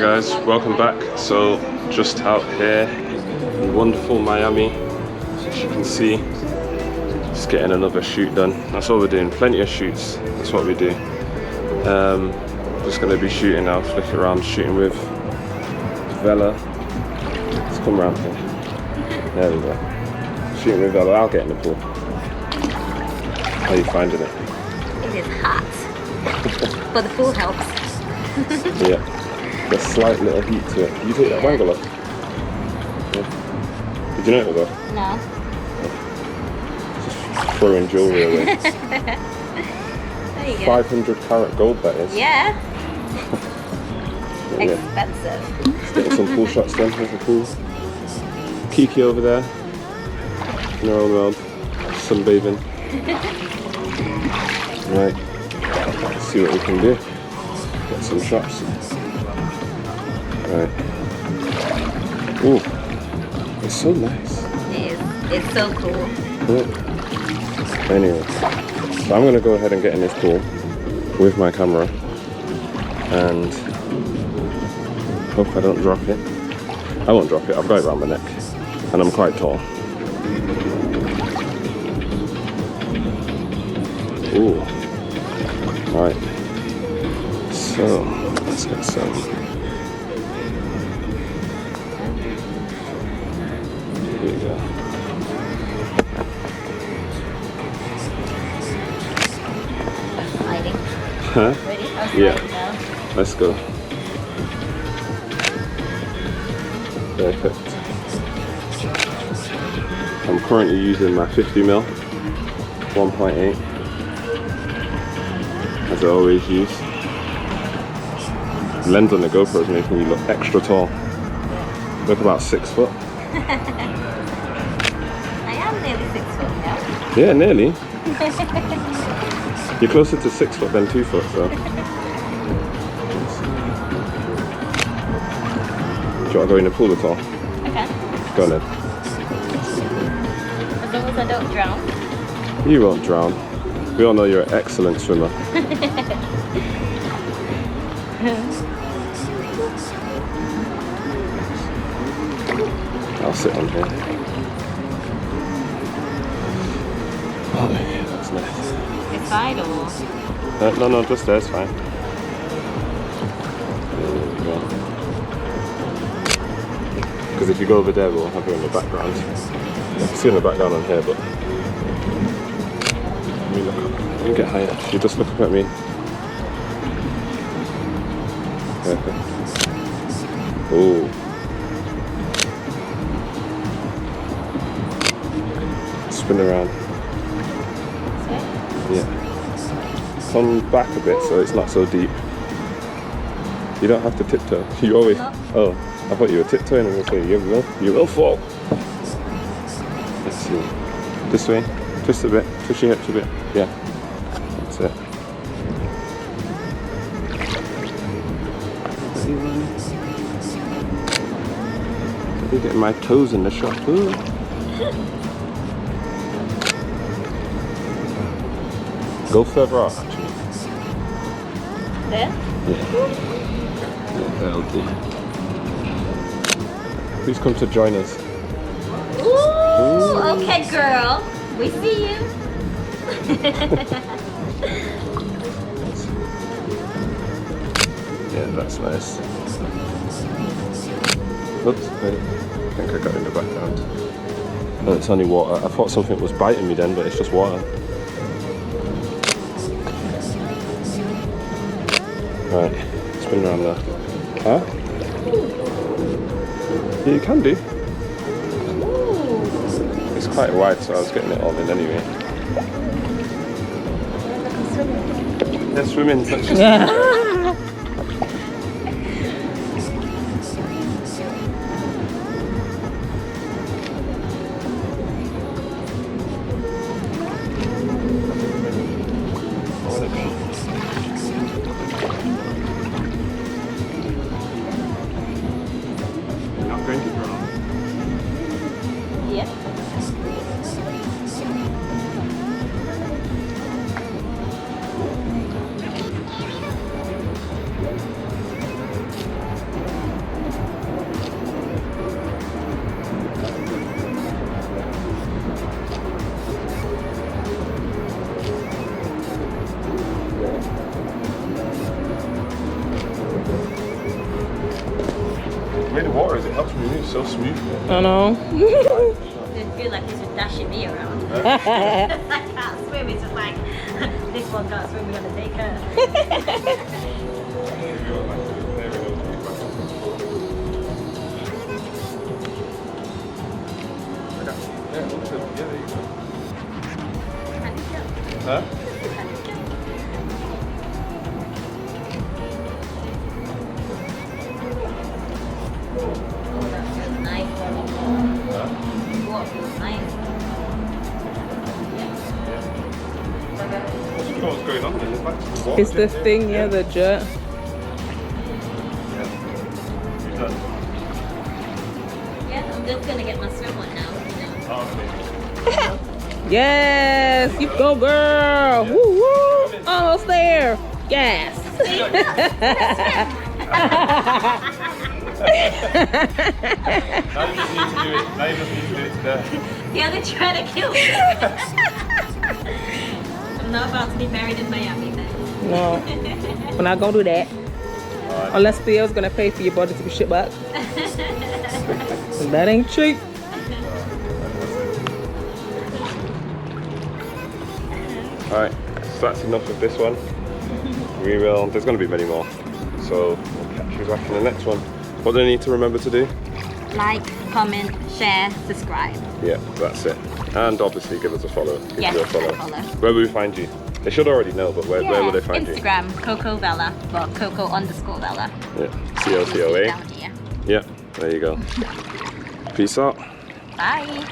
guys, welcome back. So just out here in wonderful Miami, as you can see, just getting another shoot done. That's what we're doing, plenty of shoots, that's what we do. Just going to be shooting now, flicking around, shooting with Vela. Let's come around here, there we go. Shooting with Vela, I'll get in the pool. How are you finding it? It is hot, but the pool helps. Yeah. A slight little heat to it. You take that wangle off? Yeah. Did you know it was off? No. Just throwing jewellery away. There you go. 500 carat gold that is. Yeah. Yeah. Expensive. Let's get some pool shots done. Here's the pool. Kiki over there. In her own world. Sunbathing. Right. Let's see what we can do. Get some shots. Right. Ooh, it's so nice. It is. It's so cool. Yeah. Anyway, so I'm going to go ahead and get in this pool with my camera and hope I don't drop it. I won't drop it, I've got it around my neck and I'm quite tall. Ooh. Right. So, let's get some. Here you go. Lighting. Huh? Ready? Yeah. Let's go. Perfect. I'm currently using my 50mm 1.8 as I always use. The lens on the GoPro is making you look extra tall. Look about 6 foot. I am nearly 6 foot now. Yeah, nearly. You're closer to 6 foot than 2 foot, so. Do you want to go in the pool at all? Okay. Go on then. As long as I don't drown. You won't drown. We all know you're an excellent swimmer. I'll sit on here. Oh yeah, that's nice. It's side or? No, just there, it's fine. There we go. Because if you go over there, we'll have her in the background. You can see in the background on here, but let me look up. Let me get higher. You just look up at me. Perfect. Ooh. Spin around. Yeah. Come back a bit so it's not so deep. You don't have to tiptoe. You always. Oh, I thought you were tiptoeing and I was going to say you will fall. Let's see. This way. Twist a bit. Twist your hips a bit. Yeah. That's it. I'm getting my toes in the shot. Ooh. Go further out, actually. There? Yeah. That'll do. Please come to join us. Ooh, okay, girl. We see you. Yeah, that's nice. Oops, wait. I think I got in the background. No, it's only water. I thought something was biting me then, but it's just water. Right, spin around there. Huh? Yeah, you can do. It's quite wide, so I was getting it all in anyway. Yeah, swimming. That's just Yep. way the water is, it helps me move so smooth. I I know. feel like this is dashing me around. I can't swim. It's just like this one can't swim. We're gonna take her. Huh? Nice. What feels nice? What's going on there? There's like some water It's the in thing, yeah, the jet. Yeah, I'm just gonna get my swim one now. Yes, you go, girl. Woo woo. Almost there. Yes. Now you just need to do it. Now you just need to do it today. Yeah, they're trying to kill me. I'm not about to be married in Miami then. No, we're not gonna do that. Unless Theo's gonna pay for your body to be shipped back. That ain't cheap. Alright, so that's enough of this one. We will, there's going to be many more. So we'll catch you back in the next one. What do I need to remember to do? Like, comment, share, subscribe. Yeah, that's it. And obviously give us a follow. Give Yes, you a follow. follow. Where will we find you? They should already know, but where will they find Instagram, Coco Vella. Well, Coco_Vella. you? Yeah, COCOA. Down here. Yeah, there you go. Peace out. Bye.